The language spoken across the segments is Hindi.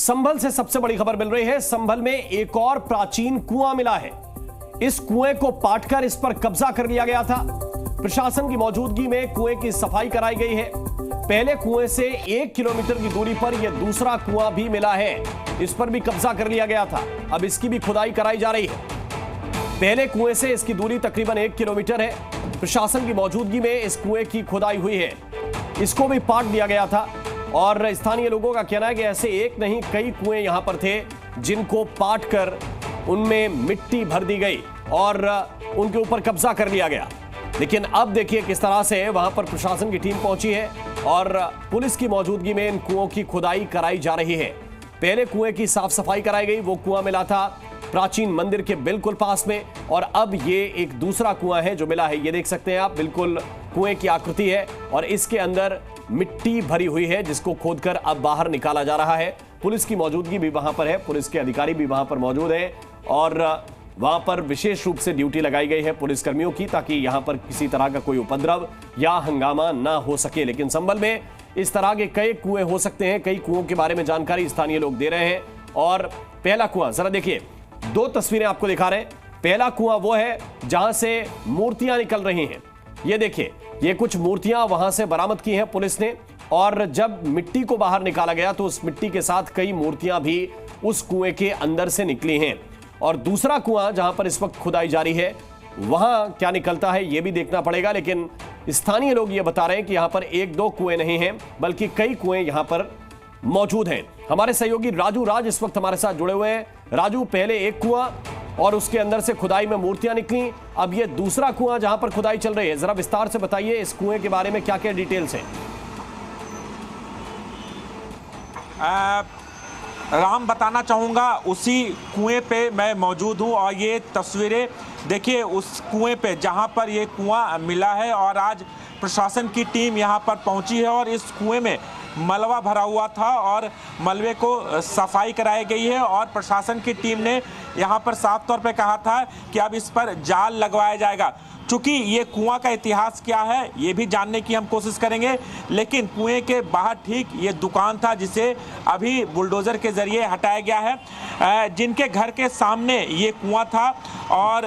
संभल से सबसे बड़ी खबर मिल रही है। संभल में एक और प्राचीन कुआं मिला है। इस कुएं को पाटकर इस पर कब्जा कर लिया गया था। प्रशासन की मौजूदगी में कुएं की सफाई कराई गई है। पहले कुएं से 1 किलोमीटर की दूरी पर यह दूसरा कुआं भी मिला है। इस पर भी कब्जा कर लिया गया था। अब इसकी भी खुदाई कराई जा रही है। पहले कुएं से इसकी दूरी तकरीबन 1 किलोमीटर है। प्रशासन की मौजूदगी में इस कुएं की खुदाई हुई है। इसको भी पाट दिया गया था और स्थानीय लोगों का कहना है कि ऐसे एक नहीं कई कुएं यहां पर थे जिनको पाट कर उनमें मिट्टी भर दी गई और उनके ऊपर कब्जा कर लिया गया। लेकिन अब देखिए किस तरह से वहां पर प्रशासन की टीम पहुंची है और पुलिस की मौजूदगी में इन कुओं की खुदाई कराई जा रही है। पहले कुएं की साफ सफाई कराई गई। वो कुआं मिला था प्राचीन मंदिर के बिल्कुल पास में और अब ये एक दूसरा कुआं है जो मिला है। ये देख सकते हैं आप, बिल्कुल कुएं की आकृति है और इसके अंदर मिट्टी भरी हुई है जिसको खोदकर अब बाहर निकाला जा रहा है। पुलिस की मौजूदगी भी वहां पर है। पुलिस के अधिकारी भी वहां पर मौजूद हैं और वहां पर विशेष रूप से ड्यूटी लगाई गई है पुलिसकर्मियों की, ताकि यहां पर किसी तरह का कोई उपद्रव या हंगामा ना हो सके। लेकिन संभल में इस तरह के कई कुएं हो सकते हैं। कई कुओं के बारे में जानकारी स्थानीय लोग दे रहे हैं। और पहला कुआं जरा देखिए, 2 तस्वीरें आपको दिखा रहे हैं। पहला कुआं वो है जहां से मूर्तियां निकल रही हैं। ये देखिए, ये कुछ मूर्तियां वहां से बरामद की हैं पुलिस ने और जब मिट्टी को बाहर निकाला गया तो उस मिट्टी के साथ कई मूर्तियां भी उस कुएं के अंदर से निकली हैं। और दूसरा कुआं जहां पर इस वक्त खुदाई जारी है, वहां क्या निकलता है यह भी देखना पड़ेगा। लेकिन स्थानीय लोग ये बता रहे हैं कि यहां पर 1-2 कुएं नहीं हैं बल्कि कई कुएं यहां पर मौजूद हैं। हमारे सहयोगी राजू राज इस वक्त हमारे साथ जुड़े हुए हैं। राजू, पहले एक कुआं और उसके अंदर से खुदाई में मूर्तियां निकली, अब ये दूसरा कुआं जहां पर खुदाई चल रही है, जरा विस्तार से बताइए इस कुएं के बारे में क्या क्या डिटेल्स हैं। राम, बताना चाहूँगा उसी कुएं पे मैं मौजूद हूँ और ये तस्वीरें देखिए उस कुएं पे जहाँ पर ये कुआं मिला है और आज प्रशासन की टीम यहाँ पर पहुँची है और इस कुएं में मलबा भरा हुआ था और मलबे को सफाई कराई गई है और प्रशासन की टीम ने यहाँ पर साफ तौर पे कहा था कि अब इस पर जाल लगवाया जाएगा। चूँकि ये कुआं का इतिहास क्या है ये भी जानने की हम कोशिश करेंगे, लेकिन कुएं के बाहर ठीक ये दुकान था जिसे अभी बुलडोज़र के ज़रिए हटाया गया है। जिनके घर के सामने ये कुआं था और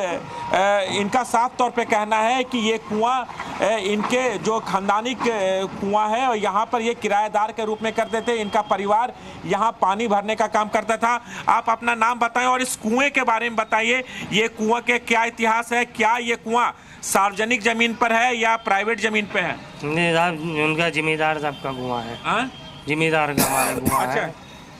इनका साफ तौर पे कहना है कि ये कुआं इनके जो खानदानी कुआं है और यहाँ पर ये किराएदार के रूप में करते थे। इनका परिवार यहाँ पानी भरने का काम करता था। आप अपना नाम बताएं और इस कुएं के बारे में बताइए। ये कुआं के क्या इतिहास है? क्या ये कुआं सार्वजनिक जमीन पर है या प्राइवेट जमीन पे है? नहीं साहब, उनका जिम्मेदार साहब का कुआं है। जिम्मेदार का हमारा कुआं है।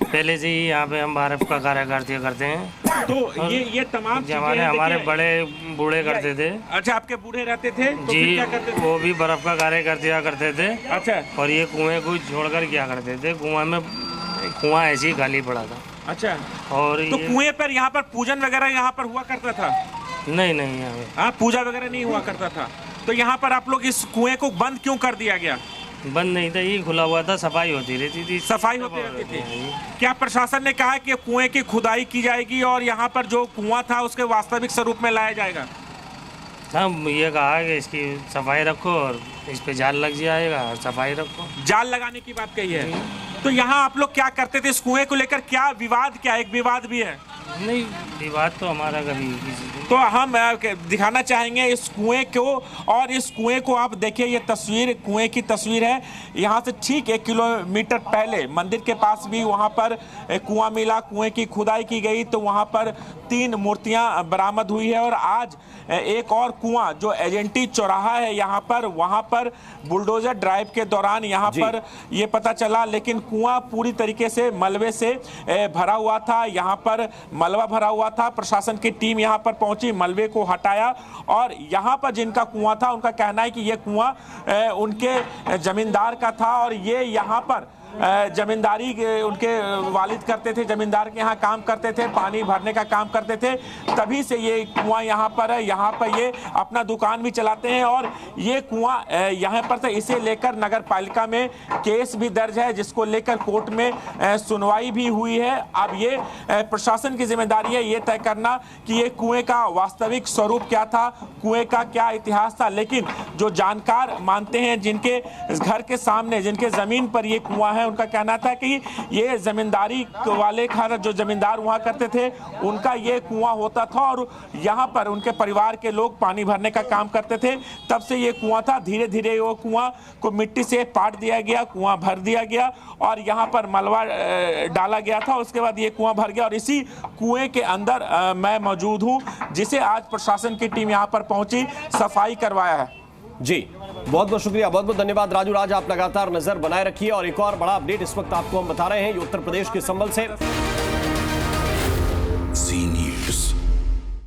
पहले से ही यहाँ पे हम भारत का कार्य करते हैं। तो ये तमाम हमारे बड़े बूढ़े करते थे। अच्छा, आपके बूढ़े रहते थे तो जी, क्या करते थे? वो भी बर्फ का कार्य करते थे। अच्छा, और ये कुएं को छोड़कर क्या करते थे, कुआं ऐसे ही खाली पड़ा था। अच्छा, और तो कुएं पर यहाँ पर पूजन वगैरह यहाँ पर हुआ करता था? नहीं, हाँ, पूजा वगैरह नहीं हुआ करता था। तो यहाँ पर आप लोग इस कुएं को बंद क्यों कर दिया गया? बंद नहीं था, ये खुला हुआ था, सफाई होती रहती थी। सफाई होती रहती थी। क्या प्रशासन ने कहा कि कुएं की खुदाई की जाएगी और यहाँ पर जो कुआं था उसके वास्तविक स्वरूप में लाया जाएगा? हम ये कहा कि इसकी सफाई रखो और इस पे जाल लग जाएगा और सफाई रखो। जाल लगाने की बात कही है। तो यहाँ आप लोग क्या करते थे? इस कुएं को लेकर क्या विवाद, क्या एक विवाद भी है? नहीं, विवाद तो हमारा कभी तो हम दिखाना चाहेंगे इस कुएं को और इस कुएं को आप देखिए, ये तस्वीर कुएं की तस्वीर है। यहाँ से ठीक 1 किलोमीटर पहले मंदिर के पास भी वहाँ पर कुआं मिला। कुएं की खुदाई की गई तो वहाँ पर 3 मूर्तियाँ बरामद हुई है और आज एक और कुआं जो एजेंटी चौराहा है यहाँ पर, वहाँ पर बुलडोजर ड्राइव के दौरान यहाँ पर ये पता चला। लेकिन कुआं पूरी तरीके से मलबे से भरा हुआ था। यहाँ पर मलबा भरा हुआ था। प्रशासन की टीम यहाँ पर पहुंची, मलबे को हटाया और यहाँ पर जिनका कुआं था उनका कहना है कि ये कुआं उनके जमींदार का था और ये यहाँ पर जमींदारी उनके वालिद करते थे, जमींदार के यहाँ काम करते थे, पानी भरने का काम करते थे। तभी से ये कुआं यहाँ पर है। यहाँ पर ये अपना दुकान भी चलाते हैं और ये कुआं यहाँ पर था। इसे लेकर नगर पालिका में केस भी दर्ज है जिसको लेकर कोर्ट में सुनवाई भी हुई है। अब ये प्रशासन की जिम्मेदारी है ये तय करना कि ये कुएं का वास्तविक स्वरूप क्या था, कुएं का क्या इतिहास था। लेकिन जो जानकार मानते हैं, जिनके घर के सामने, जिनके जमीन पर ये कुआं है। उनका कहना था कि ये जमींदारी वाले घर जो जमींदार वहाँ करते थे उनका ये कुआं होता था और यहाँ पर उनके परिवार के लोग पानी भरने का काम करते थे। तब से ये कुआं था। धीरे धीरे वो कुआं को मिट्टी से पाट दिया गया, कुआं भर दिया गया और यहाँ पर मलबा डाला गया था। उसके बाद ये कुआं भर गया और इसी कुएं के अंदर मैं मौजूद हूँ, जिसे आज प्रशासन की टीम यहाँ पर पहुंची, सफाई करवाया है। जी, बहुत बहुत शुक्रिया, बहुत बहुत धन्यवाद राजू राज। आप लगातार नजर बनाए रखिए और एक और बड़ा अपडेट इस वक्त आपको हम बता रहे हैं, ये उत्तर प्रदेश के संभल से।